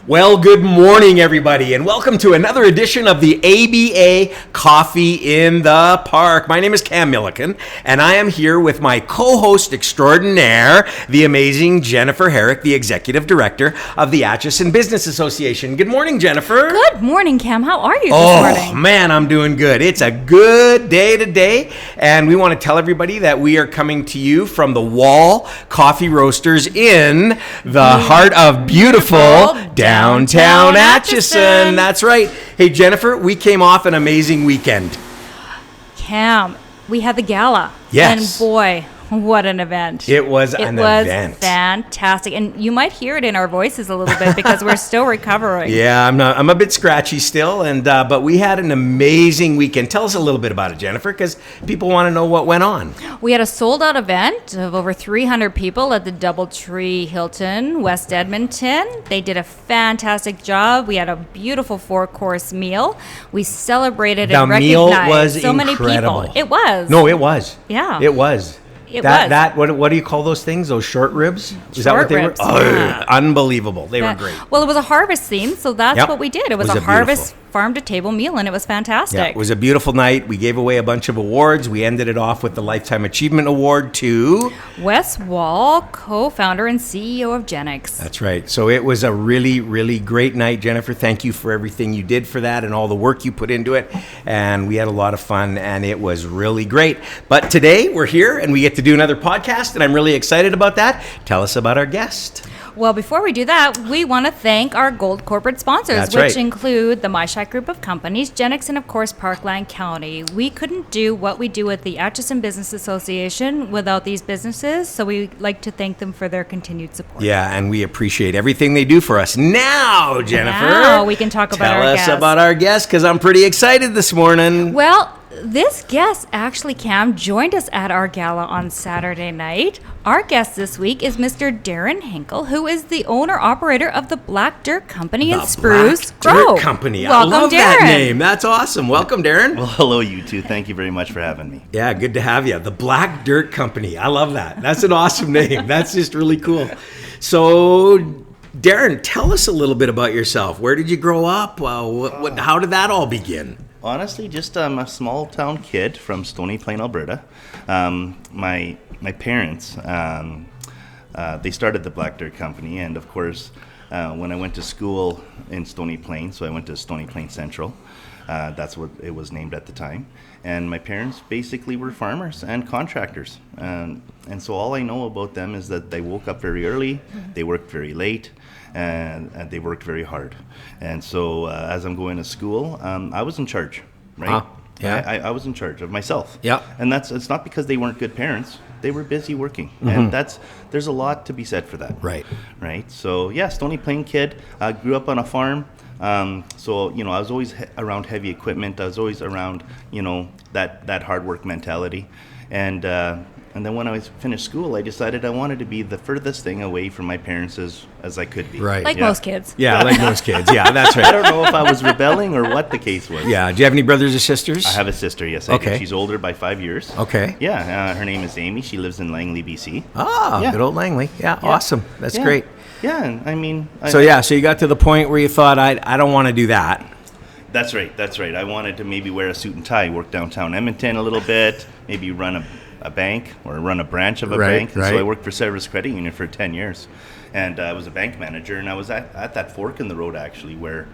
Well, good morning, everybody, and welcome to another edition of the ABA Coffee in the Park. My name is Cam Milliken, and I am here with my co-host extraordinaire, the amazing Jennifer Herrick, the Executive Director of the Atchison Business Association. Good morning, Jennifer. Good morning, Cam. How are you this morning? Oh, man, I'm doing good. It's a good day today, and we want to tell everybody that we are coming to you from the Wall Coffee Roasters in the heart of beautiful downtown Atchison. That's right. Hey, Jennifer, we came off an amazing weekend. Cam, we had the gala. Yes. And boy, what an event. It was an event. Fantastic. And you might hear it in our voices a little bit because we're still recovering. Yeah, I'm a bit scratchy still, and but we had an amazing weekend. Tell us a little bit about it, Jennifer, because people want to know what went on. We had a sold-out event of over 300 people at the Doubletree Hilton, West Edmonton. They did a fantastic job. We had a beautiful 4-course meal. We celebrated and recognized meal was so incredible. many people. It was. No, it was. Yeah. It was. What do you call those things? Those short ribs? Is that what they were? Oh, yeah. Unbelievable. They were great. Well, it was a harvest theme, so that's what we did. It was a harvest farm-to-table meal, and it was fantastic. Yeah, it was a beautiful night. We gave away a bunch of awards. We ended it off with the Lifetime Achievement Award to Wes Wall, co-founder and CEO of Genix. That's right. So it was a really, really great night, Jennifer. Thank you for everything you did for that and all the work you put into it. And we had a lot of fun, and it was really great. But today we're here, and we get to do another podcast, and I'm really excited about that. Tell us about our guest. Well, before we do that, we want to thank our gold corporate sponsors, which include the MyShack Group of Companies, Genix, and of course, Parkland County. We couldn't do what we do with the Atchison Business Association without these businesses, so we like to thank them for their continued support. Yeah, and we appreciate everything they do for us. Now, Jennifer, now we can talk about our guest. Tell us about our guest, because I'm pretty excited this morning. Well, this guest actually, Cam, joined us at our gala on Saturday night. Our guest this week is Mr. Darren Hinkel, who is the owner-operator of the Black Dirt Company in Spruce Grove. Dirt Company. Welcome, I love Darren. that name. That's awesome. Welcome, Darren. Well, hello, you two. Thank you very much for having me. Yeah, good to have you. The Black Dirt Company. I love that. That's an awesome name. That's just really cool. So, Darren, tell us a little bit about yourself. Where did you grow up? How did that all begin? Honestly, just a small town kid from Stony Plain, Alberta. My parents, they started the Black Dirt Company, and of course, when I went to school in Stony Plain, so I went to Stony Plain Central. That's what it was named at the time. And my parents basically were farmers and contractors. And so all I know about them is that they woke up very early, they worked very late, and they worked very hard. And so as I'm going to school, I was in charge, right? Yeah. I was in charge of myself. Yeah. And it's not because they weren't good parents. They were busy working. And there's a lot to be said for that. Right. Right. So yeah, Stony Plain kid, grew up on a farm. So, I was always around heavy equipment. I was always around, that hard work mentality. And then when I finished school, I decided I wanted to be the furthest thing away from my parents as I could be. Right. Like most kids. Yeah, like most kids. Yeah, that's right. I don't know if I was rebelling or what the case was. Yeah. Do you have any brothers or sisters? I have a sister, yes, I do. She's older by 5 years. Okay. Yeah, her name is Amy. She lives in Langley, BC. Good old Langley. Yeah, awesome. That's great. Yeah, and I mean... So you got to the point where you thought, I don't want to do that. That's right. I wanted to maybe wear a suit and tie, work downtown Edmonton a little bit, maybe run a bank or run a branch of a bank. Right. So I worked for Service Credit Union for 10 years. And I was a bank manager, and I was at that fork in the road, actually, where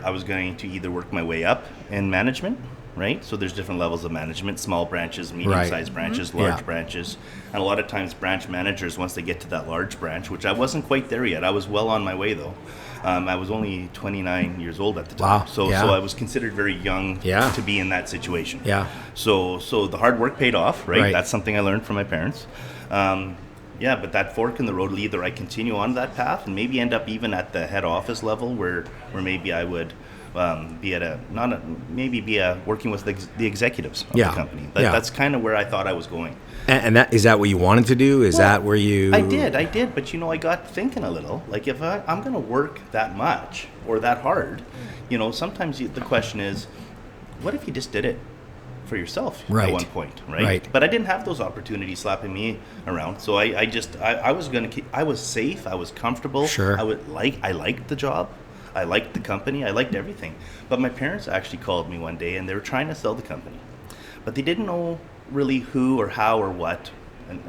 I was going to either work my way up in management, right? So there's different levels of management, small branches, medium-sized branches, large branches. And a lot of times branch managers, once they get to that large branch, which I wasn't quite there yet. I was well on my way, though. I was only 29 years old at the time. Wow. So I was considered very young to be in that situation. Yeah. So the hard work paid off, right? That's something I learned from my parents. But that fork in the road, either I continue on that path and maybe end up even at the head office level where maybe I would be working with the executives of the company. That's kind of where I thought I was going. And is that what you wanted to do? Is that where you... I did. But, I got thinking a little. Like, if I'm going to work that much or that hard, sometimes the question is, what if you just did it? for yourself Right. at one point, right? Right. But I didn't have those opportunities slapping me around, so I was gonna keep. I was safe. I was comfortable. Sure. I liked the job. I liked the company. I liked everything. But my parents actually called me one day, and they were trying to sell the company, but they didn't know really who or how or what.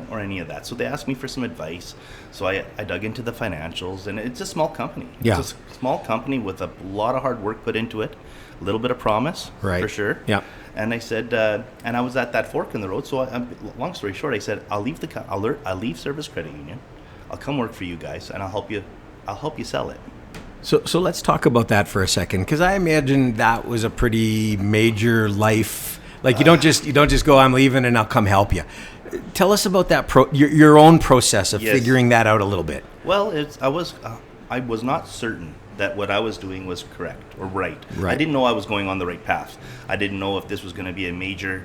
Or any of that. So they asked me for some advice. So I dug into the financials, and it's a small company. Yeah. It's a small company with a lot of hard work put into it, a little bit of promise, Right. for sure. Yeah. And I said, and I was at that fork in the road. So long story short, I said, I'll leave Service Credit Union. I'll come work for you guys, and I'll help you sell it. So let's talk about that for a second, because I imagine that was a pretty major life. Like you don't just go, I'm leaving and I'll come help you. Tell us about that your own process of Yes. figuring that out a little bit. Well, I was not certain that what I was doing was correct or right. Right. I didn't know I was going on the right path. I didn't know if this was going to be a major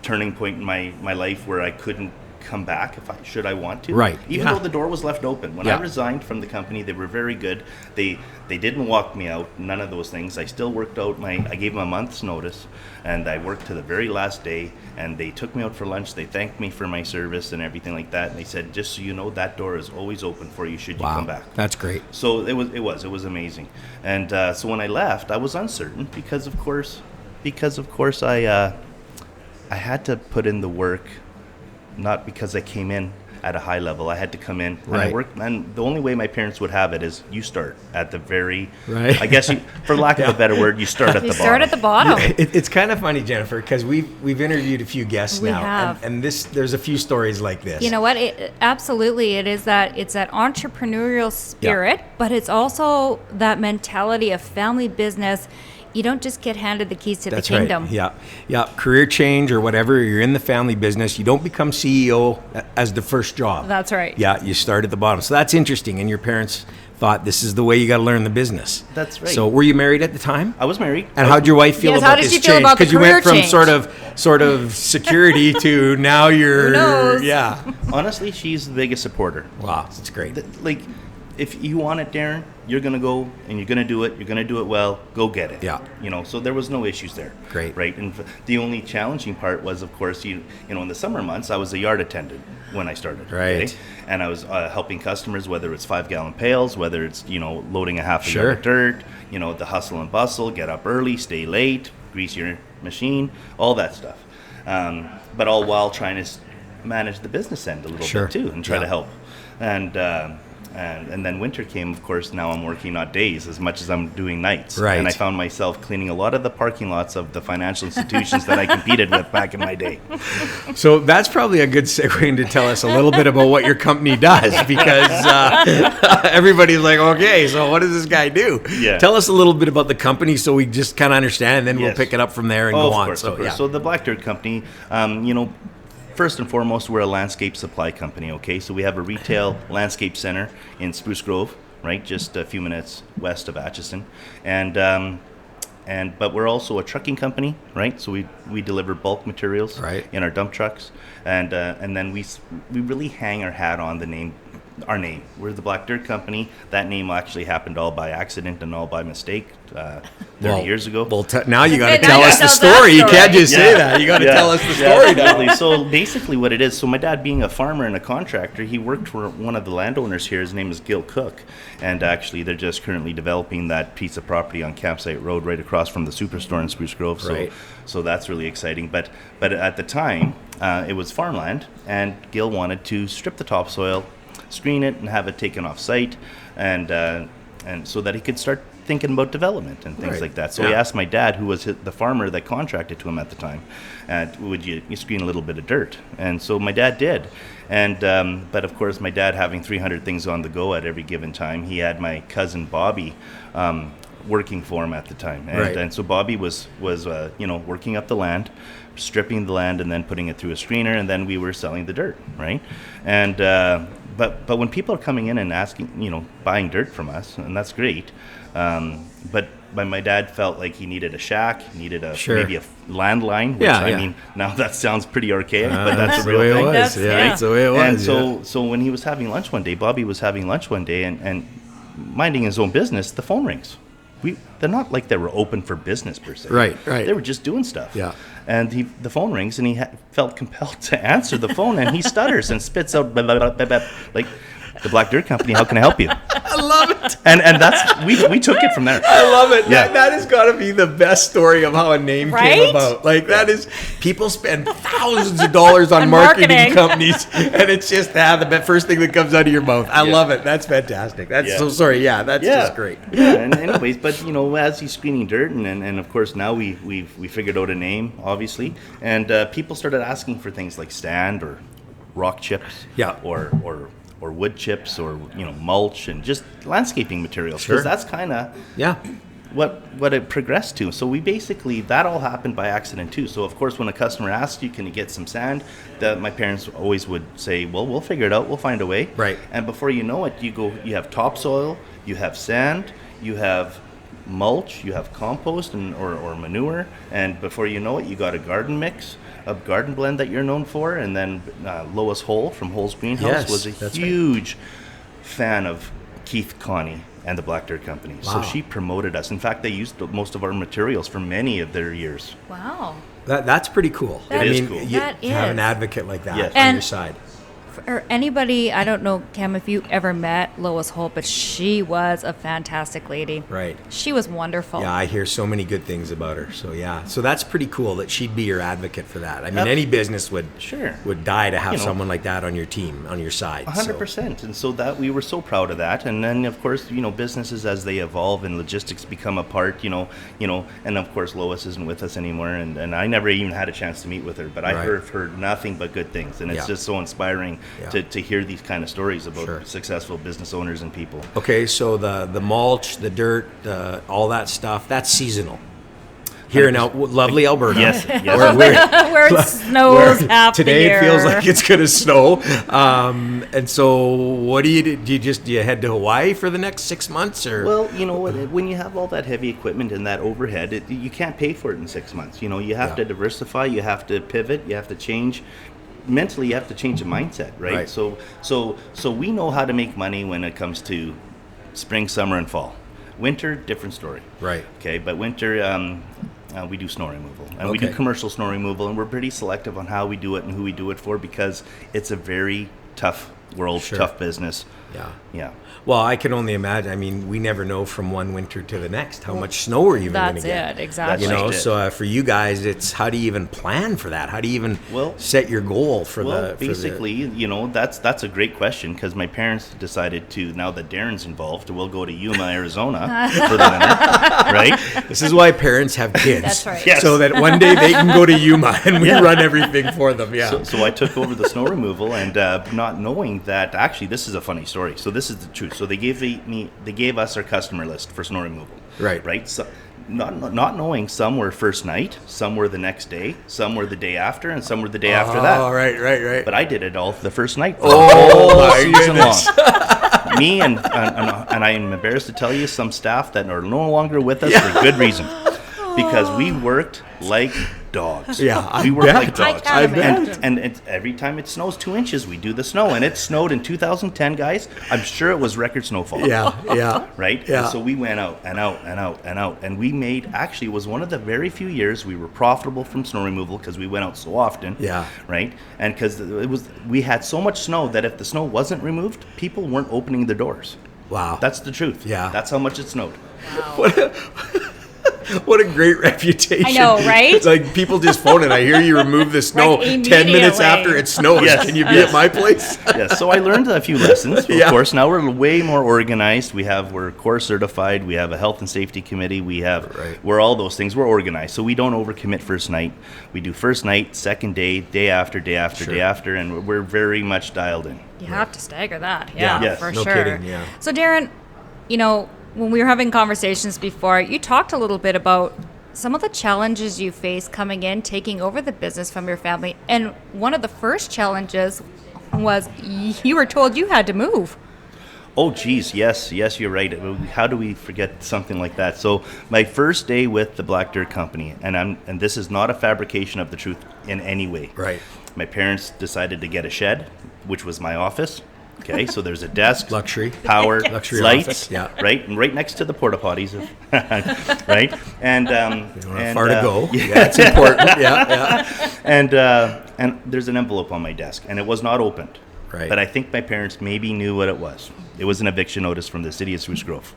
turning point in my life where I couldn't come back should I want to. Right. Even Yeah. though the door was left open. When Yeah. I resigned from the company, they were very good. They didn't walk me out, none of those things. I still worked out I gave them a month's notice, and I worked to the very last day, and they took me out for lunch. They thanked me for my service and everything like that. And they said, just so you know, that door is always open for you should you come back. That's great. So it was amazing. And so when I left, I was uncertain because of course I had to put in the work, not because I came in at a high level. I had to come in and I Right. worked, and the only way my parents would have it is you start at the very, Right. I guess for lack of a better word, you start at You the start bottom. at the bottom. It's kind of funny, Jennifer, because we've interviewed a few guests We now, have. and there's a few stories like this. You know what? Absolutely, it's that entrepreneurial spirit, but it's also that mentality of family business. You don't just get handed the keys to That's the kingdom. right. Yeah. Career change or whatever. You're in the family business. You don't become CEO as the first job. That's right. Yeah, you start at the bottom. So that's interesting. And your parents thought this is the way you got to learn the business. That's right. So were you married at the time? I was married. And how'd your wife feel Yes, about how did this she feel change? about the Because you went career from change? sort of security to now you're Who knows? Yeah. Honestly, she's the biggest supporter. Wow, that's great. Like, if you want it, Darren, you're gonna go and you're gonna do it. You're gonna do it well. Go get it. Yeah. So there was no issues there. Great. Right. And the only challenging part was, of course, in the summer months, I was a yard attendant when I started. Right. Okay? And I was helping customers, whether it's 5-gallon pails, whether it's loading a half a Sure. yard of dirt. The hustle and bustle, get up early, stay late, grease your machine, all that stuff. But all while trying to manage the business end a little Sure. bit too, and try Yeah. to help. And then winter came, of course. Now I'm working not days as much as I'm doing nights. Right. And I found myself cleaning a lot of the parking lots of the financial institutions that I competed with back in my day. So that's probably a good segue to tell us a little bit about what your company does, because everybody's like, okay, so what does this guy do? Yeah. Tell us a little bit about the company so we just kind of understand, and then we'll Yes. pick it up from there and Oh, go of on. course, So, of course. yeah. So the Black Dirt Company, first and foremost, we're a landscape supply company, okay? So we have a retail landscape center in Spruce Grove, right? Just a few minutes west of Atchison. But we're also a trucking company, right? So we deliver bulk materials Right. in our dump trucks. And then we really hang our hat on our name. We're the Black Dirt Company. That name actually happened all by accident and all by mistake 30 years ago. Well, now you got to Okay, tell now you us the gotta tell that story. You story. can't just say Yeah. that. You got to Yeah. tell us the Yeah, story now. absolutely. So basically what it is, so my dad being a farmer and a contractor, he worked for one of the landowners here. His name is Gil Cook. And actually they're just currently developing that piece of property on Campsite Road right across from the Superstore in Spruce Grove. So, Right. so that's really exciting. But at the time, it was farmland, and Gil wanted to strip the topsoil, screen it, and have it taken off site, and so that he could start thinking about development and things Right. like that. So Yeah. he asked my dad, who was the farmer that contracted to him at the time, would you screen a little bit of dirt? And so my dad did. And but of course, my dad having 300 things on the go at every given time, he had my cousin Bobby working for him at the time. Right. And so Bobby was working up the land, stripping the land, and then putting it through a screener, and then we were selling the dirt, right? And but when people are coming in and asking, buying dirt from us, and that's great, but my dad felt like he needed a shack, needed Sure. maybe a landline, which Yeah, I yeah. mean, now that sounds pretty archaic, but That's that's a the real way it thing. was. That's- Yeah, yeah. that's the way it was. And yeah. so when he was having lunch one day, Bobby was having lunch one day, and minding his own business, the phone rings. they're not like they were open for business per se. Right. They were just doing stuff. Yeah. And the phone rings, and he felt compelled to answer the phone, and he stutters and spits out blah, blah, blah, blah, blah, like, the Black Dirt Company, how can I help you? I love it. And that's we took it from there. I love it. Yeah. That has got to be the best story of how a name Right? came about. Like, that is, people spend thousands of dollars on On marketing marketing. companies, and it's just the first thing that comes out of your mouth. I love it. That's fantastic. That's so sorry. Yeah, that's just great. Yeah, and anyways, but as he's screening dirt, and of course now we figured out a name, obviously, and people started asking for things like sand or rock chips, or wood chips, or mulch, and just landscaping materials, because that's kind of what it progressed to. So we basically, that all happened by accident too. So of course, when a customer asks you, can you get some sand, my parents always would say, well, we'll figure it out, we'll find a way. Right. And before you know it, you have topsoil, you have sand, you have mulch, you have compost or manure, and before you know it, you got a garden mix, a garden blend that you're known for. And then Lois Hull from Hull's Greenhouse was a huge fan of Keith Connie and the Black Dirt Company. Wow. So she promoted us. In fact, they used most of our materials for many of their years. Wow. That's pretty cool. That is cool. You That have an is. advocate like that Yes. on And- your side. Or anybody, I don't know, Cam, if you ever met Lois Holt, but she was a fantastic lady. Right. She was wonderful. Yeah, I hear so many good things about her. So so that's pretty cool that she'd be your advocate for that. I mean, any business would die to have someone like that on your team, on your side. 100%. And so that we were so proud of that. And then of course, businesses as they evolve and logistics become a part, and of course Lois isn't with us anymore, and I never even had a chance to meet with her, but I heard nothing but good things, and it's just so inspiring to hear these kind of stories about successful business owners and people. Okay, so the mulch, the dirt, all that stuff, that's seasonal. Here in lovely Alberta. Yes. Where it snows half the today year. it feels like it's going to snow. And so what do you do? Do you head to Hawaii for the next 6 months? Or? Well, when you have all that heavy equipment and that overhead, you can't pay for it in 6 months. You have to diversify, you have to pivot, you have to change. Mentally, you have to change the mindset, right? So we know how to make money when it comes to spring, summer, and fall. Winter, different story. Right. Okay, but winter, we do snow removal, and we do commercial snow removal, and we're pretty selective on how we do it and who we do it for, because it's a very tough world, tough business. Yeah. Well, I can only imagine. I mean, we never know from one winter to the next how much snow we're even going to get. That's it, exactly. So for you guys, it's how do you even plan for that? How do you even set your goal for basically, that's a great question, because my parents decided to, now that Darren's involved, we'll go to Yuma, Arizona for the winter, right? This is why parents have kids. That's right. Yes. So that one day they can go to Yuma and we run everything for them. Yeah. So I took over the snow removal, and not knowing that, actually, this is a funny story. So this is the truth. So they gave us our customer list for snow removal. Right. So not knowing, some were first night, some were the next day, some were the day after, and some were the day after that. Oh, right. But I did it all the first night. My Season goodness. long. Me and I'm embarrassed to tell you, some staff that are no longer with us for good reason, because we worked like dogs. Yeah, we worked like dogs. I bet. And every time it snows 2 inches, we do the snow. And it snowed in 2010, guys. I'm sure it was record snowfall. Yeah. Right? Yeah. And so we went out and out and out and out. And we made, actually, it was one of the very few years we were profitable from snow removal, because we went out so often. Yeah. Right? And because we had so much snow that if the snow wasn't removed, people weren't opening the doors. Wow. That's the truth. Yeah. That's how much it snowed. What a great reputation. I know, right? It's like people just phone it. I hear you remove the snow Like 10 minutes immediately. after it snows. Yes. Can you be at my place? Yeah, so I learned a few lessons. Of course, now we're way more organized. We're core certified. We have a health and safety committee. We're all those things. We're organized, so we don't overcommit first night. We do first night, second day, day after, day after, and we're very much dialed in. You have to stagger that. Yeah. Yeah, Yes. for No sure. kidding, yeah. So, Darren, when we were having conversations before, you talked a little bit about some of the challenges you faced coming in, taking over the business from your family. And one of the first challenges was you were told you had to move. Oh, geez, yes, you're right. How do we forget something like that? So my first day with the Black Dirt Company, and this is not a fabrication of the truth in any way. Right. My parents decided to get a shed, which was my office. Okay, so there's a desk, Luxury. power, Luxury lights, office, yeah. right, and right next to the porta potties, right, and Far to go. Yeah, it's important. Yeah. and there's an envelope on my desk, and it was not opened. Right. But I think my parents maybe knew what it was. It was an eviction notice from the city of Spruce Grove.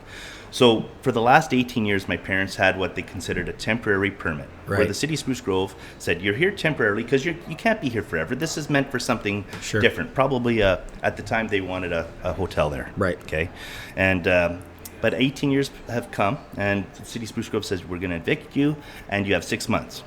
So for the last 18 years, my parents had what they considered a temporary permit, where Right. the city of Spruce Grove said, you're here temporarily because you can't be here forever. This is meant for something Sure. different. Probably at the time they wanted a hotel there. Right. Okay. And but 18 years have come, and the city of Spruce Grove says, we're going to evict you, and you have 6 months.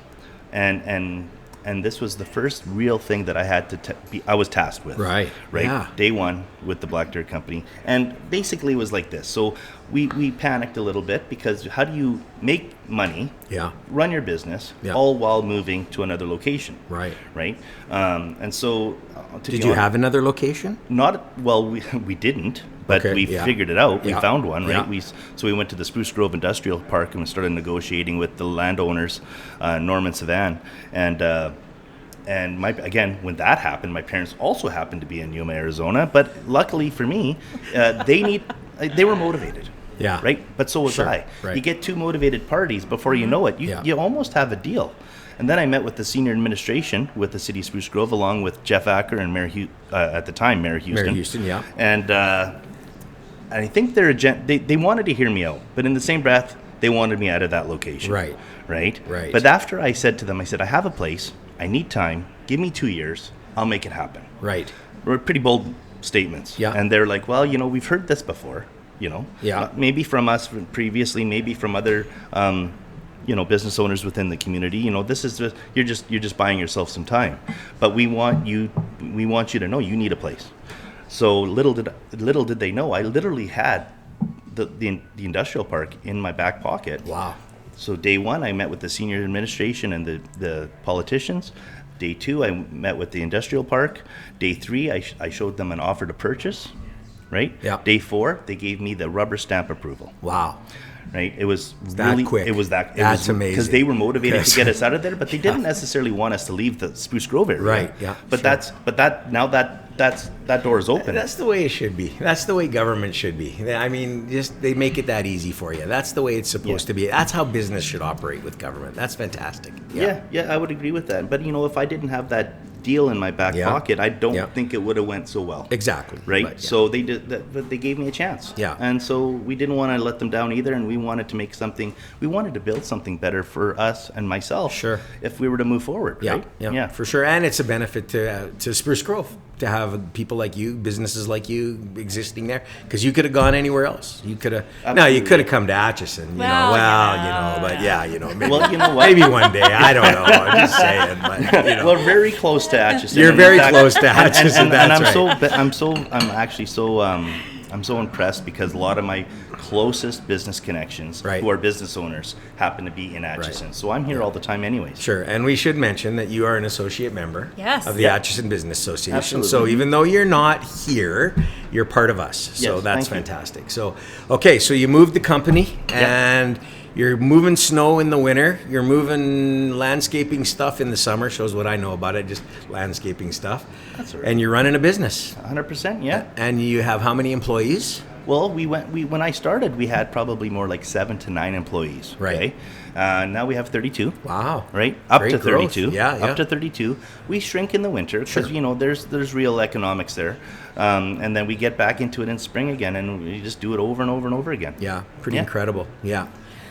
And this was the first real thing that I had to I was tasked with. Right. Yeah. Day one with the Black Dirt Company. And basically it was like this. So we panicked a little bit, because how do you make money, Yeah. run your business, Yeah. all while moving to another location? Right. Right? And so... Did you have another location? We didn't, but Okay, we yeah. figured it out. We Yeah. found one, right? Yeah. So we went to the Spruce Grove Industrial Park and started negotiating with the landowners, Norman Savan, and when that happened, my parents also happened to be in Yuma, Arizona. But luckily for me, they were motivated. Yeah. Right. But so was Sure, I. right. You get two motivated parties, before you know it, Yeah. you almost have a deal. And then I met with the senior administration with the city of Spruce Grove, along with Jeff Acker and at the time Mayor Houston. Mayor Houston, yeah. And I think they wanted to hear me out, but in the same breath, they wanted me out of that location. Right. Right. Right. But after I said to them, I said, I have a place. I need time. Give me 2 years. I'll make it happen. Right. Were pretty bold statements. Yeah. And they're like, well, we've heard this before. Yeah. Maybe from us previously, maybe from other, business owners within the community. This is you're just buying yourself some time. But we want you to know you need a place. So little did they know, I literally had the industrial park in my back pocket. Wow. So day one, I met with the senior administration and the politicians. Day two, I met with the industrial park. Day three, I showed them an offer to purchase. Right? Yeah. Day four, they gave me the rubber stamp approval. Wow. Right? It was that really quick. It was that. That's amazing. Because they were motivated Yes. to get us out of there, but they didn't necessarily want us to leave the Spruce Grove area. Right, yeah, But sure. that door is open. That's the way it should be. That's the way government should be. I mean, just they make it that easy for you. That's the way it's supposed to be. That's how business should operate with government. That's fantastic. Yeah, I would agree with that. But if I didn't have that deal in my back Yeah. pocket, I don't Yeah. think it would have went so well. Exactly. Right. But, yeah. So they did that, but they gave me a chance. Yeah. And so we didn't want to let them down either, and we wanted to make something. We wanted to build something better for us and myself. Sure. If we were to move forward. Yeah, Right. yeah, for sure. And it's a benefit to Spruce Grove to have people like you, businesses like you existing there, because you could have gone anywhere else. You could have. No, you Absolutely. could have come to Atchison. But maybe, Well, you know what? maybe one day. I don't know. I'm just saying. But We're very close to Atchison. You're And very in fact- close to Atchison. And That's I'm so impressed, because a lot of my closest business connections, Right. who are business owners, happen to be in Atchison. Right. So I'm here all the time, anyways. Sure, and we should mention that you are an associate member Yes. of the Yeah. Atchison Business Association. Absolutely. So even though you're not here, you're part of us. So Yes, that's thank you. fantastic. So, okay, so you moved the company, and you're moving snow in the winter. You're moving landscaping stuff in the summer. Shows what I know about it, just landscaping stuff. That's all right. And you're running a business. 100%, yeah. And you have how many employees? Well, when I started, we had probably more like 7 to 9 employees. Right. Okay? Now we have 32. Wow. Right, up Great to growth. 32. Yeah. Up to 32. We shrink in the winter because Sure. there's real economics there, and then we get back into it in spring again, and we just do it over and over and over again. Yeah, pretty Yeah. incredible. Yeah.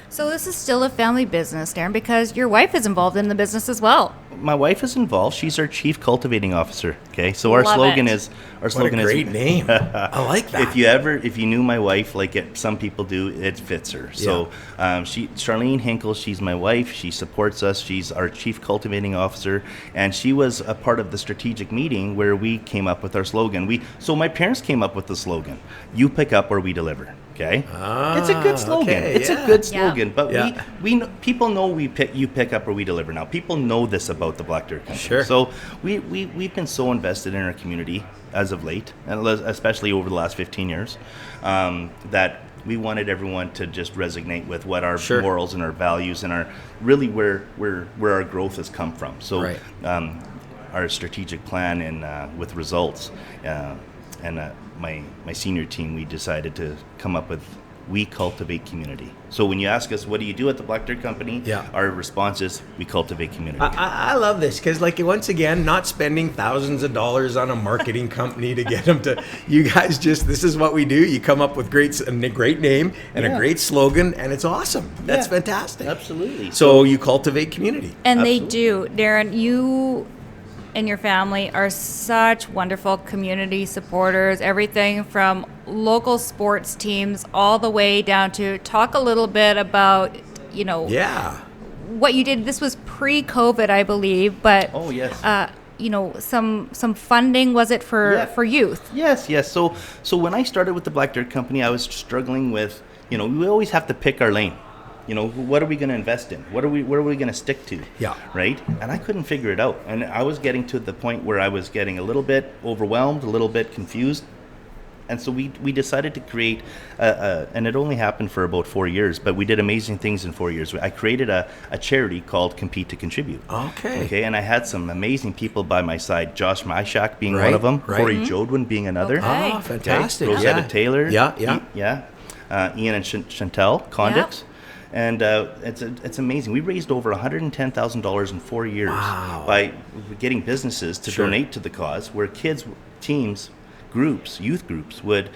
So this is still a family business, Darren, because your wife is involved in the business as well. My wife is involved. She's our chief cultivating officer. Okay, so our Love slogan it. is What a great name. I like that. If you knew my wife, like some people do, it fits her. So Charlene Hinkel, she's my wife. She supports us. She's our chief cultivating officer, and she was a part of the strategic meeting where we came up with our slogan. So my parents came up with the slogan: "You pick up where we deliver." Okay, it's a good slogan. okay, It's yeah. a good slogan, but Yeah. we people know you pick up where we deliver. Now people know this about the Black Dirt Company. Sure. So we've been so invested in our community as of late, and especially over the last 15 years, that we wanted everyone to just resonate with what our Sure. morals and our values and our really where our growth has come from. So Right. our strategic plan and with results. And my senior team, we decided to come up with we cultivate community. So when you ask us, what do you do at the Black Dirt Company? Yeah. Our response is, we cultivate community. I love this because, like, once again, not spending thousands of dollars on a marketing company to get them to. You guys just, this is what we do. You come up with a great name and a great slogan, and it's awesome. That's fantastic. Absolutely. So you cultivate community. And Absolutely. they do. Darren, you and your family are such wonderful community supporters, everything from local sports teams all the way down to talk a little bit about, what you did. This was pre-COVID, I believe, but Oh, yes. some funding, was it for youth? Yes. So when I started with the Black Dirt Company, I was struggling with, we always have to pick our lane. What are we going to invest in? Where are we going to stick to? Yeah. Right? And I couldn't figure it out. And I was getting to the point where I was getting a little bit overwhelmed, a little bit confused. And so we decided to create, and it only happened for about 4 years, but we did amazing things in 4 years. I created a charity called Compete to Contribute. Okay. And I had some amazing people by my side, Josh Myshak being Right, one of them, right. Corey Jodwin being another. Okay. Oh, fantastic. Rosetta Taylor. Yeah. Ian and Chantel Condix. And it's amazing. We raised over $110,000 in 4 years by getting businesses to donate to the cause, where kids, teams, groups, youth groups would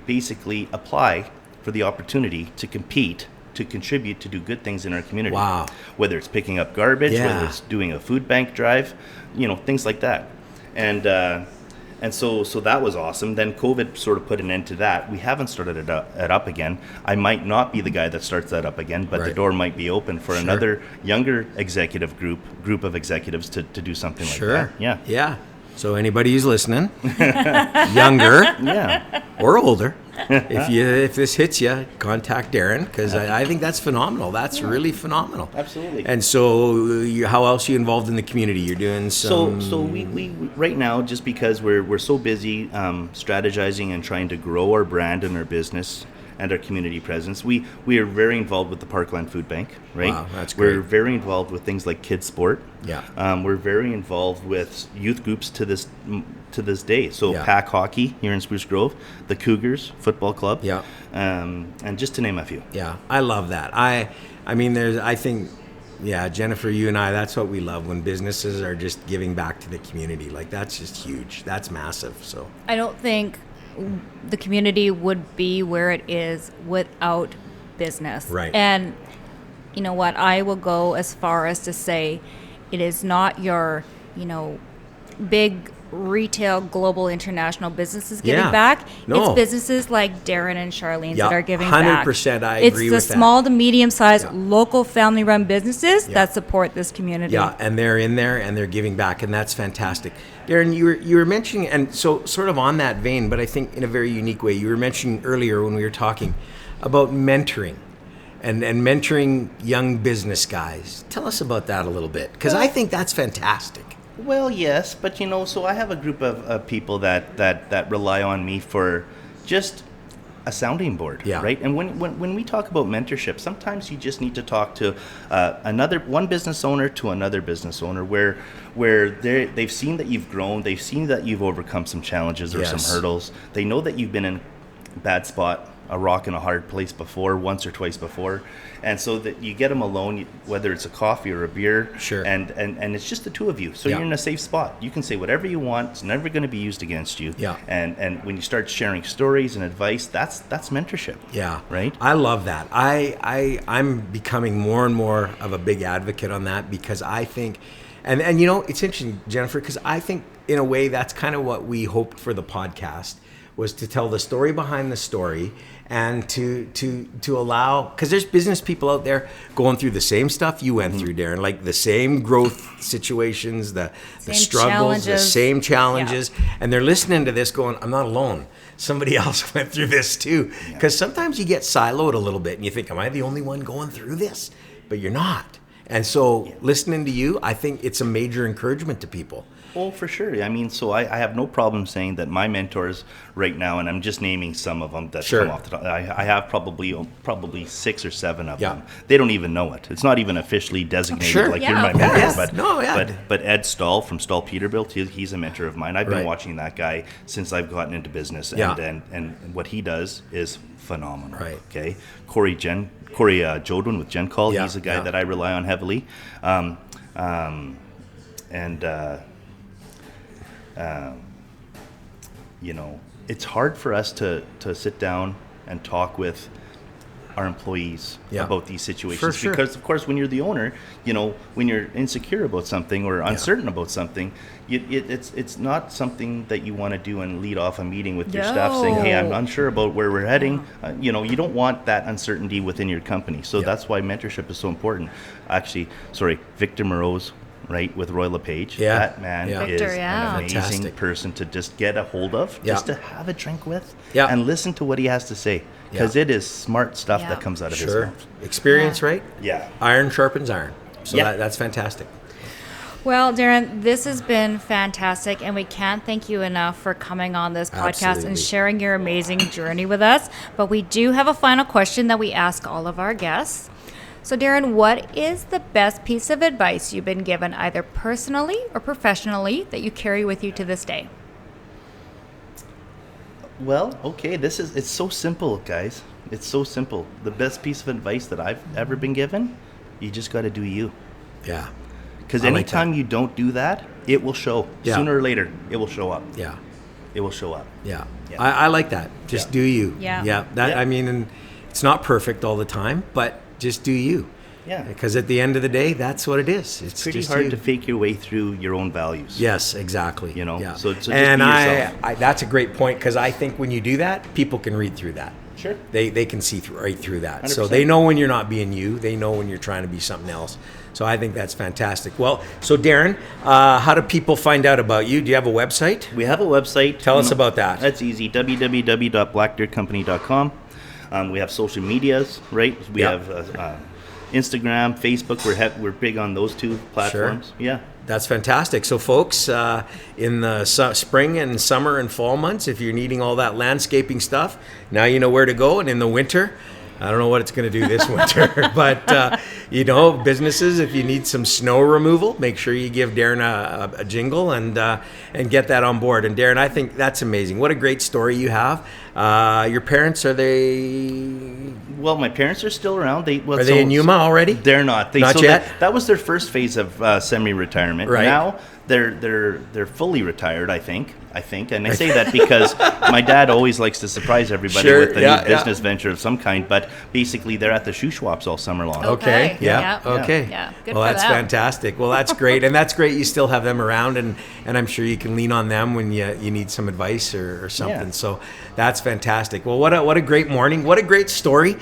basically apply for the opportunity to compete, to contribute, to do good things in our community. Wow. Whether it's picking up garbage, whether it's doing a food bank drive, things like that. And so that was awesome. Then COVID sort of put an end to that. We haven't started it up again. I might not be the guy that starts that up again, but the door might be open for another younger executive group of executives to do something like that. Yeah. So anybody who's listening, younger or older, if this hits you, contact Darren, because I think that's phenomenal. That's really phenomenal. Absolutely. And so, how else are you involved in the community? You're doing some. So we right now, just because we're so busy strategizing and trying to grow our brand and our business and our community presence, we are very involved with the Parkland Food Bank, right? Wow, that's great. We're very involved with things like kids sport. Yeah. We're very involved with youth groups to this day. So Pack Hockey here in Spruce Grove, the Cougars Football Club. Yeah. And just to name a few. Yeah, I love that. I mean, I think, Jennifer, you and I, that's what we love, when businesses are just giving back to the community. Like, that's just huge. That's massive. So I don't think the community would be where it is without business. Right. And you know what? I will go as far as to say it is not your, big retail, global, international businesses giving back. No. It's businesses like Darren and Charlene's that are giving 100% back. 100%. I agree with that. It's the small to medium-sized local family-run businesses that support this community. Yeah, and they're in there and they're giving back, and that's fantastic. Darren, you were mentioning, and so sort of on that vein, but I think in a very unique way, you were mentioning earlier when we were talking about mentoring and mentoring young business guys. Tell us about that a little bit, because I think that's fantastic. Well, yes, but so I have a group of people that rely on me for just a sounding board, right? And when we talk about mentorship, sometimes you just need to talk to one business owner to another business owner, where they've seen that you've grown, they've seen that you've overcome some challenges or some hurdles, they know that you've been in a bad spot, a rock in a hard place before, once or twice before, and so that you get them alone, whether it's a coffee or a beer, and it's just the two of you, so you're in a safe spot. You can say whatever you want. It's never going to be used against you. And when you start sharing stories and advice, that's mentorship. Right. I love that. I'm becoming more and more of a big advocate on that, because I think, and it's interesting, Jennifer, because I think in a way that's kind of what we hoped for the podcast, was to tell the story behind the story, and to allow, because there's business people out there going through the same stuff you went through, Darren, like the same growth situations, the struggles, the same challenges, and they're listening to this going, I'm not alone. Somebody else went through this too. Because sometimes you get siloed a little bit and you think, am I the only one going through this? But you're not. And so listening to you, I think it's a major encouragement to people. Oh, for sure. I mean, so I have no problem saying that my mentors right now, and I'm just naming some of them that come off the top. I have probably 6 or 7 of them. They don't even know it. It's not even officially designated like you're my mentor. But Ed Stahl from Stahl Peterbilt, he's a mentor of mine. I've been watching that guy since I've gotten into business, and what he does is phenomenal. Right. Okay. Corey Jodwin with GenCall, he's a guy that I rely on heavily. It's hard for us to sit down and talk with our employees about these situations because, of course, when you're the owner, when you're insecure about something or uncertain about something, it's not something that you want to do and lead off a meeting with your staff saying, hey, I'm unsure about where we're heading. You don't want that uncertainty within your company. So that's why mentorship is so important. Actually, Victor Moreau's with Roy LePage. That man is an amazing person to just get a hold of, just to have a drink with, and listen to what he has to say. Because it is smart stuff that comes out of his mouth. Experience, right? Yeah. Iron sharpens iron. So that's fantastic. Well, Darren, this has been fantastic, and we can't thank you enough for coming on this podcast and sharing your amazing journey with us. But we do have a final question that we ask all of our guests. So, Darren, what is the best piece of advice you've been given, either personally or professionally, that you carry with you to this day? Well, okay, it's so simple, guys. It's so simple. The best piece of advice that I've ever been given, you just got to do you. Yeah. Because anytime you don't do that, it will show. Sooner or later, it will show up. Yeah. It will show up. Yeah. I like that. Just do you. Yeah. I mean, and it's not perfect all the time, but just do you. Yeah. Because at the end of the day, that's what it is. It's pretty just hard to fake your way through your own values. Yes, exactly. Yeah. So just and be yourself. I that's a great point, because I think when you do that, people can read through that. Sure. They can see right through that. 100%. So they know when you're not being you. They know when you're trying to be something else. So I think that's fantastic. Well, so Darren, how do people find out about you? Do you have a website? We have a website. Tell us about that. That's easy. www.blackdirtcompany.com. We have social medias, right? We have Instagram, Facebook. We're big on those 2 platforms. Sure. Yeah. That's fantastic. So, folks, in the spring and summer and fall months, if you're needing all that landscaping stuff, now you know where to go. And in the winter, I don't know what it's going to do this winter, but, businesses, if you need some snow removal, make sure you give Darren a jingle and get that on board. And Darren, I think that's amazing. What a great story you have. Your parents, are they... Well, my parents are still around. Are they in Yuma already? They're not. Not yet? That was their first phase of semi-retirement. Right. Now they're fully retired, I think. And I say that because my dad always likes to surprise everybody with a new business venture of some kind. But basically, they're at the shoe swaps all summer long. Okay. Yeah. Okay. Yeah. Good well, for that's them. fantastic. Well, that's great. And that's great you still have them around. And I'm sure you can lean on them when you need some advice or something. Yeah. So that's fantastic. Well, what a great morning. What a great story.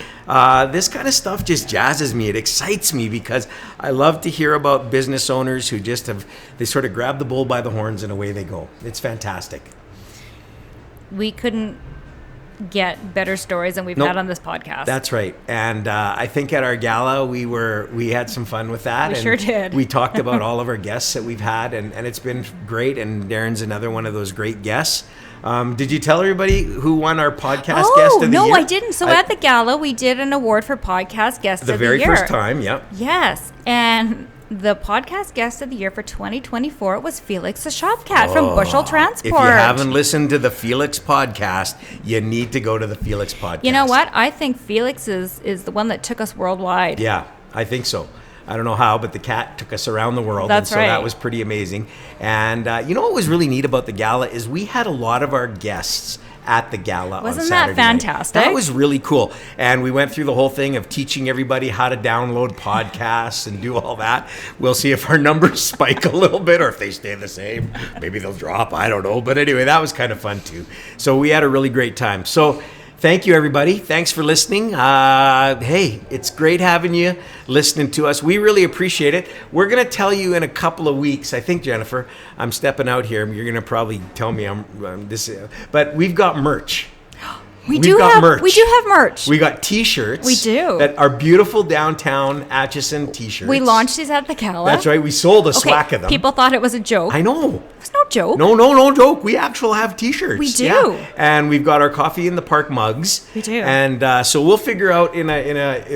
This kind of stuff just jazzes me. It excites me because I love to hear about business owners who just they sort of grab the bull by the horns and away they go. It's fantastic. We couldn't get better stories than we've had on this podcast. That's right. And I think at our gala, we had some fun with that. We sure did. We talked about all of our guests that we've had, and it's been great. And Darren's another one of those great guests. Did you tell everybody who won our podcast guest of the year? No, I didn't. So at the gala, we did an award for podcast guest of the year. The very first time, yep. Yes. And the podcast guest of the year for 2024 was Felix the Shop Cat from Bushel Transport. If you haven't listened to the Felix podcast, you need to go to the Felix podcast. You know what? I think Felix is the one that took us worldwide. Yeah, I think so. I don't know how, but the cat took us around the world. That's right. right. That was pretty amazing. And you know what was really neat about the gala is we had a lot of our guests at the gala on Saturday night. Wasn't that fantastic? That was really cool. And we went through the whole thing of teaching everybody how to download podcasts and do all that. We'll see if our numbers spike a little bit or if they stay the same. Maybe they'll drop. I don't know. But anyway, that was kind of fun too. So we had a really great time. So thank you, everybody. Thanks for listening. Hey, it's great having you listening to us. We really appreciate it. We're going to tell you in a couple of weeks. I think, Jennifer, I'm stepping out here. You're going to probably tell me I'm this. But we've got merch. We do have merch. We got T-shirts. We do. That are beautiful downtown Atchison T-shirts. We launched these at the Gala. That's right. We sold a swack of them. People thought it was a joke. I know. It was no joke. No joke. We actually have T-shirts. We do. Yeah. And we've got our Coffee in the Park mugs. We do. And so we'll figure out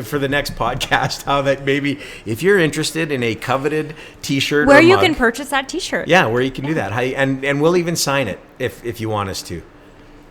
for the next podcast how that maybe if you're interested in a coveted T-shirt where or you mug, can purchase that T-shirt. Yeah, where you can do that. And we'll even sign it if you want us to.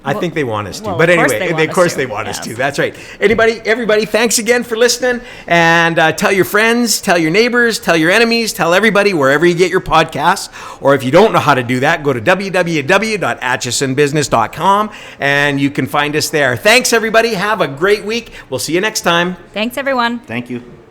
I think they want us to. Well, But of course anyway, of course they want us Yes. to. That's right. Everybody, thanks again for listening. And tell your friends, tell your neighbors, tell your enemies, tell everybody wherever you get your podcasts. Or if you don't know how to do that, go to www.atchisonbusiness.com and you can find us there. Thanks, everybody. Have a great week. We'll see you next time. Thanks, everyone. Thank you.